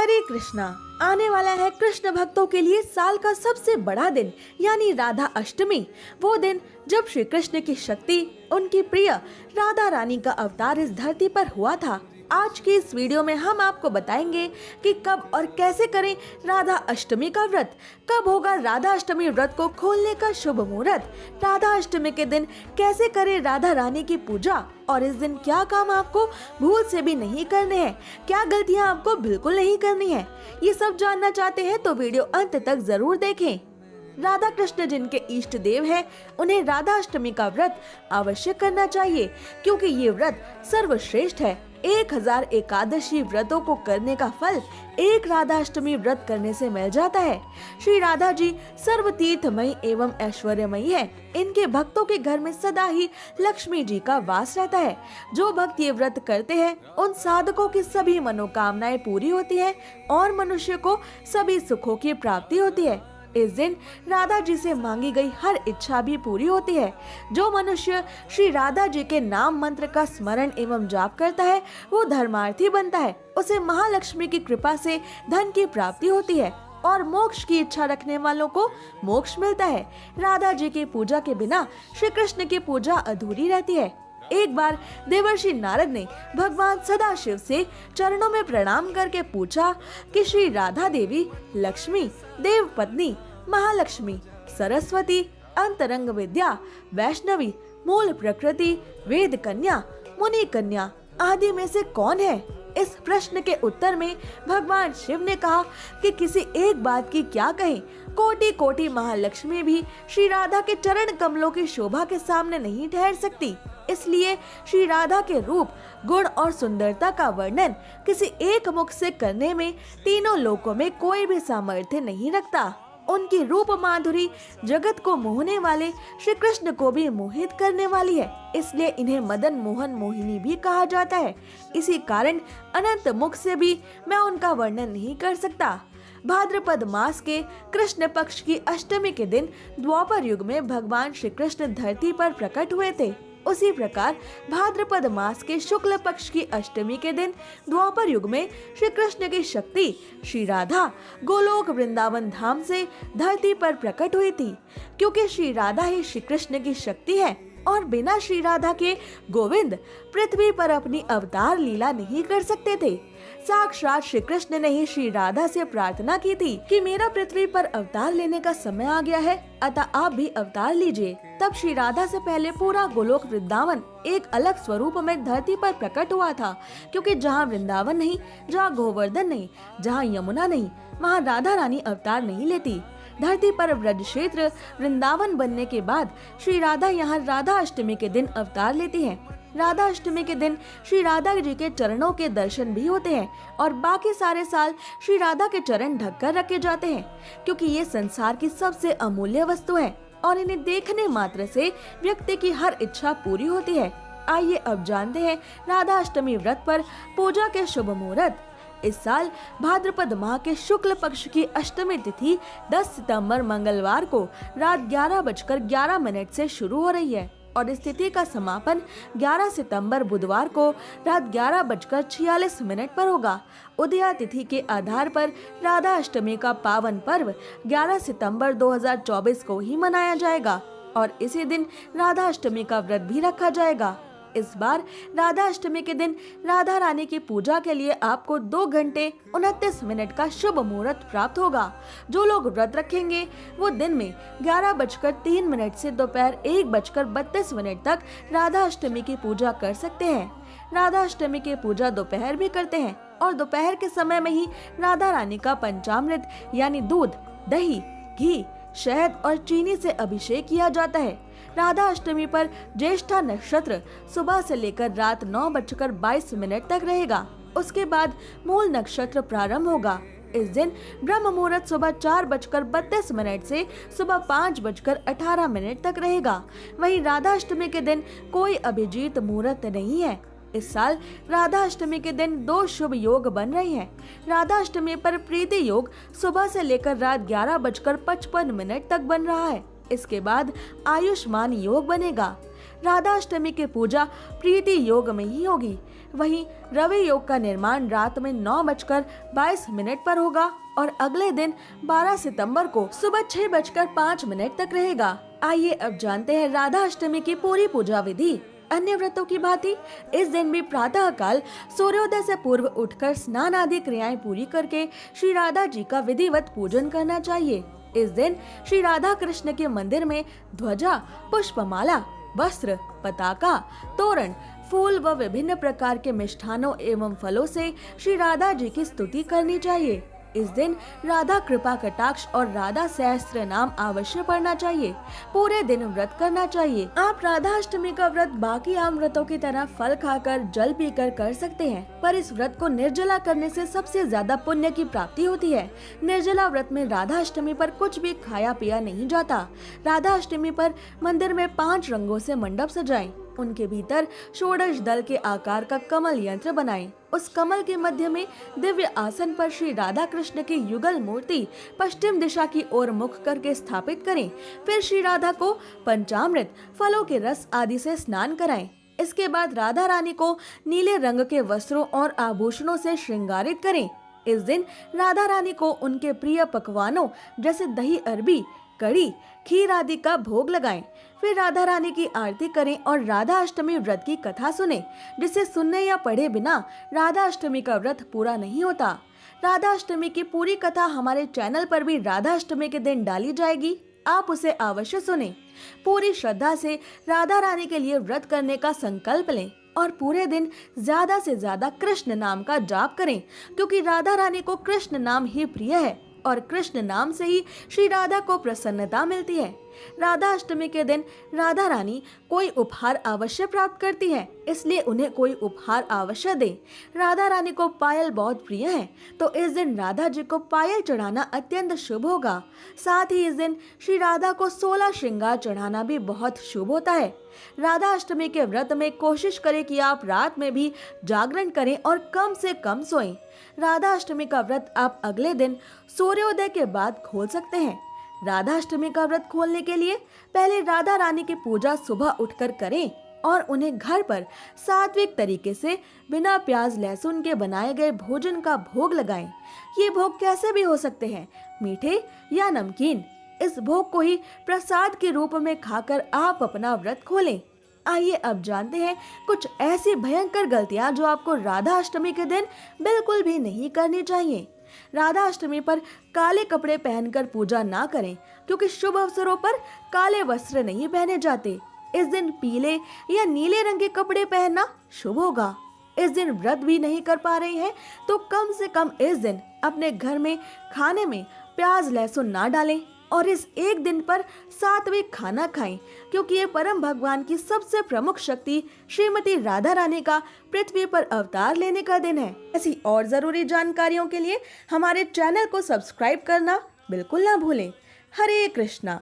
हरे कृष्णा। आने वाला है कृष्ण भक्तों के लिए साल का सबसे बड़ा दिन यानी राधा अष्टमी। वो दिन जब श्री कृष्ण की शक्ति उनकी प्रिय राधा रानी का अवतार इस धरती पर हुआ था। आज की इस वीडियो में हम आपको बताएंगे कि कब और कैसे करें राधा अष्टमी का व्रत, कब होगा राधा अष्टमी व्रत को खोलने का शुभ मुहूर्त, राधा अष्टमी के दिन कैसे करें राधा रानी की पूजा और इस दिन क्या काम आपको भूल से भी नहीं करने हैं, क्या गलतियां आपको बिल्कुल नहीं करनी है। ये सब जानना चाहते हैं तो वीडियो अंत तक जरूर देखें। राधा कृष्ण जिनके इष्ट देव हैं, उन्हें राधा अष्टमी का व्रत अवश्य करना चाहिए क्योंकि ये व्रत सर्वश्रेष्ठ है। 1000 एकादशी व्रतों को करने का फल एक राधा अष्टमी व्रत करने से मिल जाता है। श्री राधा जी सर्व तीर्थमयी एवं ऐश्वर्यमयी है। इनके भक्तों के घर में सदा ही लक्ष्मी जी का वास रहता है। जो भक्त ये व्रत करते हैं उन साधकों की सभी मनोकामनाएं पूरी होती है और मनुष्य को सभी सुखों की प्राप्ति होती है। इस दिन राधा जी से मांगी गई हर इच्छा भी पूरी होती है। जो मनुष्य श्री राधा जी के नाम मंत्र का स्मरण एवं जाप करता है वो धर्मार्थी बनता है। उसे महालक्ष्मी की कृपा से धन की प्राप्ति होती है और मोक्ष की इच्छा रखने वालों को मोक्ष मिलता है। राधा जी की पूजा के बिना श्री कृष्ण की पूजा अधूरी रहती है। एक बार देवर्षि नारद ने भगवान सदाशिव से चरणों में प्रणाम करके पूछा कि श्री राधा देवी लक्ष्मी, देव पत्नी, महालक्ष्मी, सरस्वती, अंतरंग विद्या, वैष्णवी, मूल प्रकृति, वेद कन्या, मुनि कन्या आदि में से कौन है? इस प्रश्न के उत्तर में भगवान शिव ने कहा कि किसी एक बात की क्या कहें, कोटि कोटि महालक्ष्मी भी श्री राधा के चरण कमलों की शोभा के सामने नहीं ठहर सकती। इसलिए श्री राधा के रूप, गुण और सुंदरता का वर्णन किसी एक मुख से करने में तीनों लोकों में कोई भी सामर्थ्य नहीं रखता। उनकी रूप माधुरी जगत को मोहने वाले श्री कृष्ण को भी मोहित करने वाली है। इसलिए इन्हें मदन मोहन मोहिनी भी कहा जाता है। इसी कारण अनंत मुख से भी मैं उनका वर्णन नहीं कर सकता। भाद्रपद मास के कृष्ण पक्ष की अष्टमी के दिन द्वापर युग में भगवान श्री कृष्ण धरती पर प्रकट हुए थे। उसी प्रकार भाद्रपद मास के शुक्ल पक्ष की अष्टमी के दिन द्वापर युग में श्री कृष्ण की शक्ति श्री राधा गोलोक वृंदावन धाम से धरती पर प्रकट हुई थी। क्योंकि श्री राधा ही श्री कृष्ण की शक्ति है और बिना श्री राधा के गोविंद पृथ्वी पर अपनी अवतार लीला नहीं कर सकते थे। साक्षात श्री कृष्ण ने ही श्री राधा से प्रार्थना की थी कि मेरा पृथ्वी पर अवतार लेने का समय आ गया है, अतः आप भी अवतार लीजिए। तब श्री राधा से पहले पूरा गोलोक वृंदावन एक अलग स्वरूप में धरती पर प्रकट हुआ था। क्योंकि जहाँ वृंदावन नहीं, जहाँ गोवर्धन नहीं, जहाँ यमुना नहीं, वहाँ राधा रानी अवतार नहीं लेती। धरती पर ब्रज क्षेत्र वृंदावन बनने के बाद श्री राधा यहाँ राधा अष्टमी के दिन अवतार लेती हैं। राधा अष्टमी के दिन श्री राधा जी के चरणों के दर्शन भी होते हैं और बाकी सारे साल श्री राधा के चरण ढककर रखे जाते हैं क्योंकि ये संसार की सबसे अमूल्य वस्तु है और इन्हें देखने मात्र से व्यक्ति की हर इच्छा पूरी होती है। आइए अब जानते हैं राधा अष्टमी व्रत पर पूजा के शुभ मुहूर्त। इस साल भाद्रपद माह के शुक्ल पक्ष की अष्टमी तिथि 10 सितंबर मंगलवार को रात 11:11 से शुरू हो रही है और इस तिथि का समापन 11 सितंबर बुधवार को रात 11:46 पर होगा। उदया तिथि के आधार पर राधा अष्टमी का पावन पर्व 11 सितंबर 2024 को ही मनाया जाएगा और इसी दिन राधा अष्टमी का व्रत भी रखा जाएगा। इस बार राधा अष्टमी के दिन राधा रानी की पूजा के लिए आपको 2 घंटे 29 मिनट का शुभ मुहूर्त प्राप्त होगा। जो लोग व्रत रखेंगे वो दिन में 11:03 से दोपहर 1:32 तक राधा अष्टमी की पूजा कर सकते हैं। राधा अष्टमी की पूजा दोपहर भी करते हैं और दोपहर के समय में ही राधा रानी का पंचामृत यानी दूध, दही, घी, शहद और चीनी से अभिषेक किया जाता है। राधा अष्टमी पर ज्येष्ठा नक्षत्र सुबह से लेकर रात 9:22 तक रहेगा। उसके बाद मूल नक्षत्र प्रारंभ होगा। इस दिन ब्रह्म मुहूर्त सुबह 4:32 से सुबह 5:18 तक रहेगा। वहीं राधा अष्टमी के दिन कोई अभिजीत मुहूर्त नहीं है। इस साल राधा अष्टमी के दिन 2 शुभ योग बन रहे हैं। राधा अष्टमी पर प्रीति योग सुबह से लेकर रात 11:55 तक बन रहा है। इसके बाद आयुष्मान योग बनेगा। राधा अष्टमी की पूजा प्रीति योग में ही होगी। वहीं रवि योग का निर्माण रात में 9:22 पर होगा और अगले दिन 12 सितंबर को सुबह 6:05 तक रहेगा। आइए अब जानते हैं राधा अष्टमी की पूरी पूजा विधि। अन्य व्रतों की भांति इस दिन भी प्रातः काल सूर्योदय से पूर्व उठकर स्नान आदि क्रियाएं पूरी करके श्री राधा जी का विधिवत पूजन करना चाहिए। इस दिन श्री राधा कृष्ण के मंदिर में ध्वजा, पुष्पमाला, वस्त्र, पताका, तोरण, फूल व विभिन्न प्रकार के मिष्ठानों एवं फलों से श्री राधा जी की स्तुति करनी चाहिए। इस दिन राधा कृपा कटाक्ष और राधा सहस्त्र नाम अवश्य पढ़ना चाहिए। पूरे दिन व्रत करना चाहिए। आप राधा अष्टमी का व्रत बाकी आम व्रतों की तरह फल खाकर जल पीकर कर सकते हैं, पर इस व्रत को निर्जला करने से सबसे ज्यादा पुण्य की प्राप्ति होती है। निर्जला व्रत में राधा अष्टमी पर कुछ भी खाया पिया नहीं जाता। राधा अष्टमी पर मंदिर में 5 रंगों से मंडप सजाएं। उनके भीतर षोडश दल के आकार का कमल यंत्र बनाएं। उस कमल के मध्य में दिव्य आसन पर श्री राधा कृष्ण की युगल मूर्ति पश्चिम दिशा की ओर मुख करके स्थापित करें। फिर श्री राधा को पंचामृत, फलों के रस आदि से स्नान कराएं। इसके बाद राधा रानी को नीले रंग के वस्त्रों और आभूषणों से श्रृंगारित करें। इस दिन राधा रानी को उनके प्रिय पकवानों जैसे दही अरबी, कड़ी, खीर आदि का भोग लगाएं। फिर राधा रानी की आरती करें और राधा अष्टमी व्रत की कथा सुने, जिसे सुनने या पढ़े बिना राधा अष्टमी का व्रत पूरा नहीं होता। राधा अष्टमी की पूरी कथा हमारे चैनल पर भी राधा अष्टमी के दिन डाली जाएगी। आप उसे अवश्य सुने। पूरी श्रद्धा से राधा रानी के लिए व्रत करने का संकल्प लें और पूरे दिन ज्यादा से ज्यादा कृष्ण नाम का जाप करें, क्योंकि राधा रानी को कृष्ण नाम ही प्रिय है और कृष्ण नाम से ही श्री राधा को प्रसन्नता मिलती है। राधा अष्टमी के दिन राधा रानी कोई उपहार अवश्य प्राप्त करती है, इसलिए उन्हें कोई उपहार अवश्य दे। राधा रानी को पायल बहुत प्रिय है, तो इस दिन राधा जी को पायल चढ़ाना अत्यंत शुभ होगा। साथ ही इस दिन श्री राधा को 16 श्रृंगार चढ़ाना भी बहुत शुभ होता है। राधा अष्टमी के व्रत में कोशिश करें कि आप रात में भी जागरण करें और कम से कम सोएं। राधा अष्टमी का व्रत आप अगले दिन सूर्योदय के बाद खोल सकते हैं। राधा अष्टमी का व्रत खोलने के लिए पहले राधा रानी की पूजा सुबह उठकर करें और उन्हें घर पर सात्विक तरीके से बिना प्याज लहसुन के बनाए गए भोजन का भोग लगाएं। ये भोग कैसे भी हो सकते हैं, मीठे या नमकीन। इस भोग को ही प्रसाद के रूप में खाकर आप अपना व्रत खोलें। आइए अब जानते हैं कुछ ऐसी भयंकर गलतियां जो आपको राधा अष्टमी के दिन बिल्कुल भी नहीं करनी चाहिए। राधा अष्टमी पर काले कपड़े पहनकर पूजा ना करें, क्योंकि शुभ अवसरों पर काले वस्त्र नहीं पहने जाते। इस दिन पीले या नीले रंग के कपड़े पहनना शुभ होगा। इस दिन व्रत भी नहीं कर पा रहे हैं तो कम से कम इस दिन अपने घर में खाने में प्याज लहसुन ना डालें और इस एक दिन पर सात्विक खाना खाएं, क्योंकि ये परम भगवान की सबसे प्रमुख शक्ति श्रीमती राधा रानी का पृथ्वी पर अवतार लेने का दिन है। ऐसी और जरूरी जानकारियों के लिए हमारे चैनल को सब्सक्राइब करना बिल्कुल ना भूलें। हरे कृष्णा।